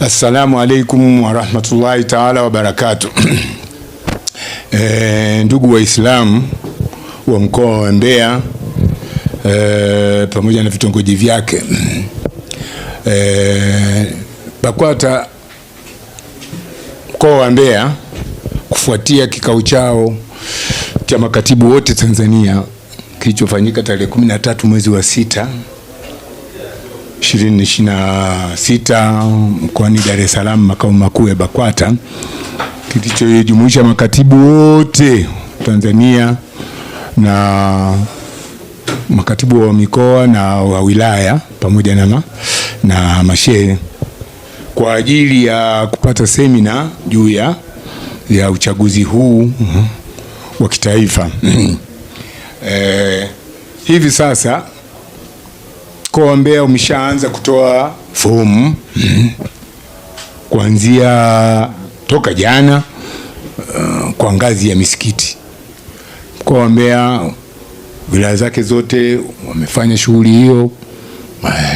Assalamu alaikum wa rahmatullahi ta'ala wa barakatuh. Ndugu Waislamu wa mkoa wa Mbeya pamoja na vitongoji vyake, BAKWATA mkoa wa Mbeya kufuatia kikao chao cha makatibu wote Tanzania kilichofanyika tarehe 13 mwezi wa 6 2026 mkoani Dar es Salaam, makao makuu ya BAKWATA, kilichojumuisha makatibu wote Tanzania na makatibu wa mikoa na wa wilaya pamoja na mashehe kwa ajili ya kupata semina juu ya uchaguzi huu wa kitaifa. Hivi sasa mkoa wa Mbeya umeshaanza kutoa fomu kuanzia toka jana kwa ngazi ya misikiti. Mkoa wa Mbeya wilaya zake zote wamefanya shughuli hiyo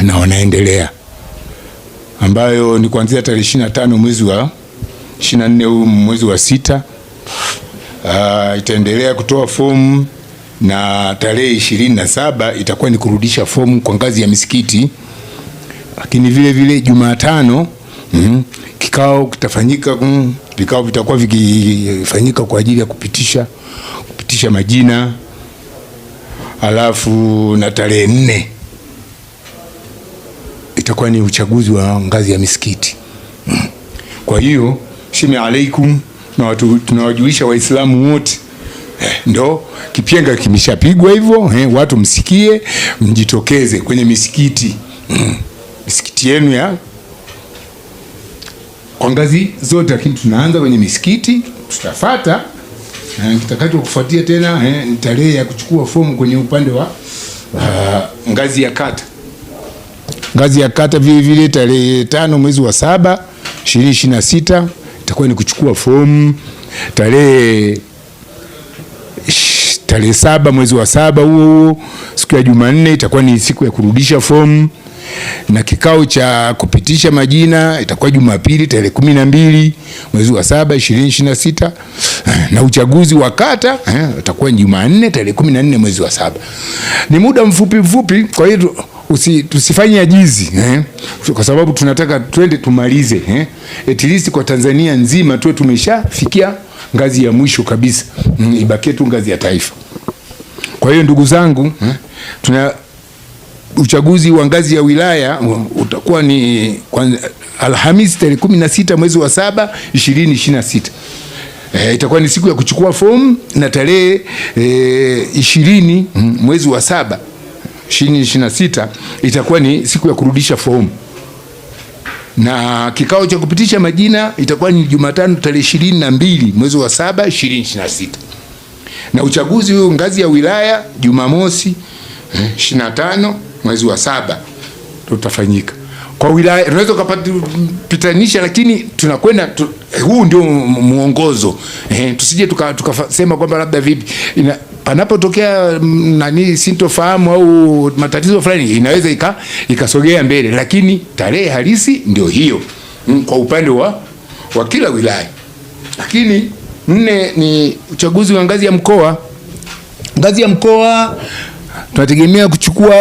na wanaendelea, ambayo ni kuanzia tarehe 25 mwezi wa 24 mwezi wa 6 itaendelea kutoa fomu, na tarehe 27 itakuwa ni kurudisha fomu kwa ngazi ya misikiti. Lakini vile vile Jumatano kikao kitafanyika, vikao vitakuwa vikifanyika kwa ajili ya kupitisha majina. Alafu na tarehe 4 itakuwa ni uchaguzi wa ngazi ya misikiti. Kwa hiyo shime alaikum, na tunawajulisha Waislamu wote ndo kipenga kimeshapigwa hivyo, watu msikie, mjitokeze kwenye misikiti, misikiti yenu ya kwa ngazi zote. Lakini tunaanza kwenye misikiti, tutafuata kitakacho kufuatia tena ni tarehe ya kuchukua fomu kwenye upande wa ngazi ya kata. Ngazi ya kata vile vile tarehe 5 mwezi wa 7 2026 itakuwa ni kuchukua fomu. Tarehe 7 mwezi wa 7 huo siku ya Jumanne itakuwa ni siku ya kurudisha fomu, na kikao cha kupitisha majina itakuwa Jumapili tarehe 12 mwezi wa 7 2026, na uchaguzi wa kata itakuwa Jumanne tarehe 14 mwezi wa 7. Ni muda mfupi, kwa hiyo tusifanye ajizi kwa sababu tunataka twende tumalize at least kwa Tanzania nzima tuwe tumeshafikia ngazi ya mwisho kabisa, ibakie tu ngazi ya taifa. Kwa hiyo ndugu zangu, tuna uchaguzi wa ngazi ya wilaya utakuwa ni Alhamisi tarehe 16 mwezi wa 7 2026. Itakuwa ni siku ya kuchukua fomu, na tarehe 20 mwezi wa 7 2026 itakuwa ni siku ya kurudisha fomu, na kikao cha kupitisha majina itakuwa ni Jumatano tarehe 22 mwezi wa 7 2026, na uchaguzi huu ngazi ya wilaya Jumamosi 25 mwezi wa 7 tutafanyika. Kwa wilaya unaweza kupitanisha, lakini tunakwenda huu ndio muongozo. Tusije tukasema kwamba labda vipi panapotokea sintofahamu au matatizo fulani inaweza ikasogea mbele, lakini tarehe halisi ndio hiyo kwa upande wa kila wilaya. Lakini 4 ni uchaguzi wa ngazi ya mkoa. Ngazi ya mkoa tunategemea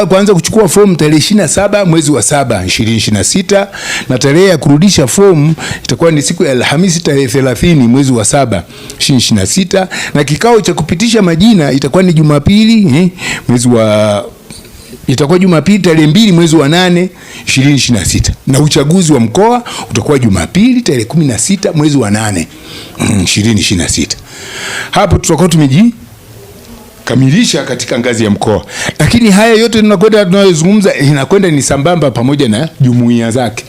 kuanza kuchukua fomu tarehe 27 mwezi wa 7 2026, na tarehe ya kurudisha fomu itakuwa ni siku ya Alhamisi tarehe 30 mwezi wa 7 2026, na kikao cha kupitisha majina itakuwa ni Jumapili itakuwa Jumapili tarehe 2 mwezi wa 8 2026, na uchaguzi wa mkoa utakuwa Jumapili tarehe 16 mwezi wa 8 2026. Hapo tutakuwa kamilisha katika ngazi ya mkoa. Lakini haya yote tunayozungumza inakwenda ni sambamba pamoja na jumuiya zake.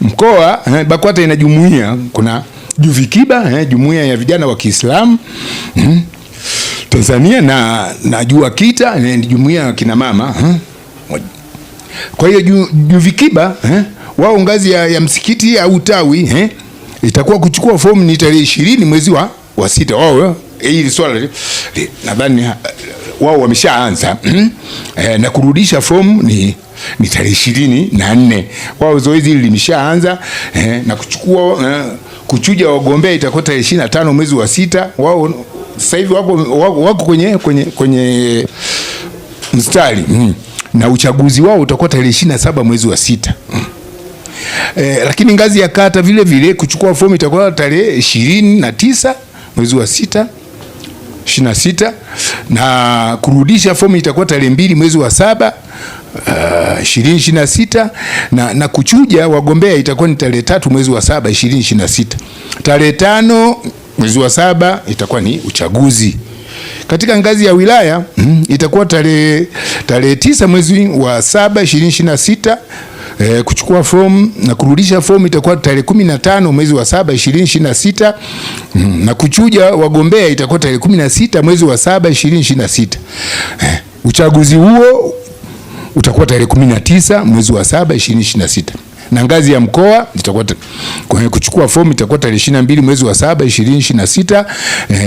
Mkoa BAKWATA ina jumuiya, kuna JUVIKIBA jumuiya ya vijana wa Kiislamu Tanzania, na JUAKITA ni jumuiya ya kina mama. Kwa hiyo JUVIKIBA wao ngazi ya msikiti au tawi itakuwa kuchukua fomu ni tarehe 20 mwezi wa 6. Wao hili swala nadhani wao wameshaanza na kurudisha fomu ni ni tarehe 24. Wao zoezi hili limeshaanza na kuchuja wagombea itakuwa tarehe 25 mwezi wa 6. Wao sasa hivi wako kwenye mstari na uchaguzi wao utakuwa tarehe 27 mwezi wa 6. Lakini ngazi ya kata vile vile kuchukua fomu itakuwa tarehe 29 mwezi wa 6 26, na kurudisha fomu itakuwa tarehe 2 mwezi wa 7 2026, na kuchuja wagombea itakuwa ni tarehe 3 mwezi wa 7 2026. Tarehe 5 mwezi wa 7 itakuwa ni uchaguzi. Katika ngazi ya wilaya itakuwa tarehe 9 mwezi wa 7 2026. Kuchukua fomu na kurudisha fomu itakuwa tarehe 15 mwezi wa 7 2026, na kuchuja wagombea itakuwa tarehe 16 mwezi wa 7 2026. Uchaguzi huo utakuwa tarehe 19 mwezi wa 7 2026. Na ngazi ya mkoa itakuwa kuchukua fomu itakuwa tarehe 22 mwezi wa 7 2026,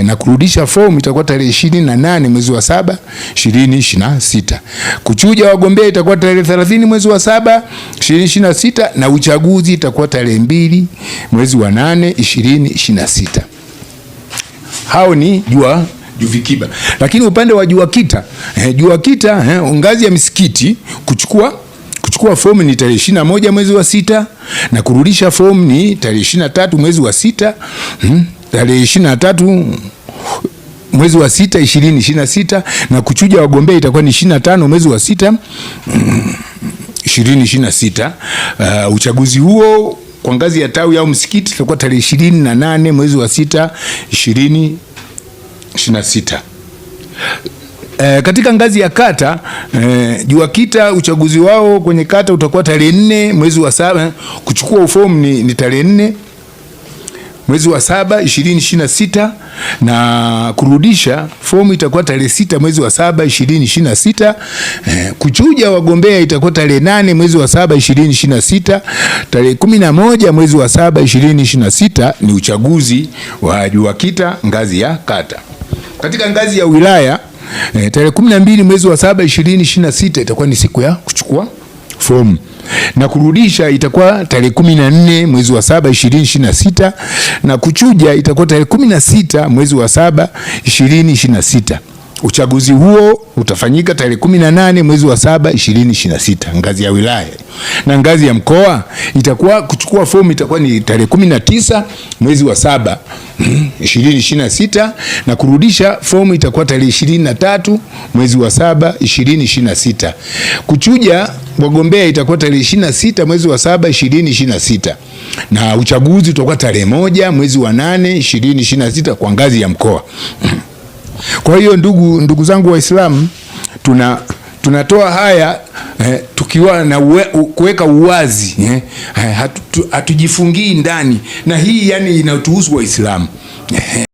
na kurudisha fomu itakuwa tarehe 28 mwezi wa 7 2026. Kuchuja wagombea itakuwa tarehe 30 mwezi wa 7 2026, na uchaguzi itakuwa tarehe 2 mwezi wa 8 2026. Hao ni Juvikiba. Lakini upande wa Juakita, ngazi ya misikiti kuchukua fomu ni tarehe 21 mwezi wa 6, na kurudisha fomu ni tarehe 23 mwezi wa 6, tarehe 23 mwezi wa 6 2026, na kuchuja wagombea itakuwa ni 25 mwezi wa 6 2026. Uchaguzi huo kwa ngazi ya tawi au msikiti itakuwa tarehe 28 mwezi wa 6 2026. Katika ngazi ya kata, Juakita uchaguzi wao kwenye kata utakuwa tarehe 4 mwezi wa 7. Kuchukua fomu ni tarehe 4 mwezi wa 7 2026, na kurudisha fomu itakuwa tarehe 6 mwezi wa 7 2026. Kuchuja wagombea itakuwa tarehe 8 mwezi wa 7 2026. Tarehe 11 mwezi wa 7 2026 ni uchaguzi wa Juakita ngazi ya kata. Katika ngazi ya wilaya, tarehe 12 mwezi wa 7 2026 itakuwa ni siku ya kuchukua fomu, na kurudisha itakuwa tarehe 14 mwezi wa 7 2026, na kuchuja itakuwa tarehe 16 mwezi wa 7 2026. Uchaguzi huo utafanyika tarehe 18 mwezi wa 7 2026 ngazi ya wilaya. Na ngazi ya mkoa itakuwa kuchukua fomu itakuwa ni tarehe 19 mwezi wa 7 2026, na kurudisha fomu itakuwa tarehe 23 mwezi wa 7 2026. Kuchuja wagombea itakuwa tarehe 26 mwezi wa 7 2026, na uchaguzi utakuwa tarehe 1 mwezi wa 8 2026 kwa ngazi ya mkoa. Kwa hiyo ndugu zangu Waislamu, tunatoa haya tukiwa na kuweka uwazi, hatujifungii ndani, na hii yani inatuhusu Waislamu.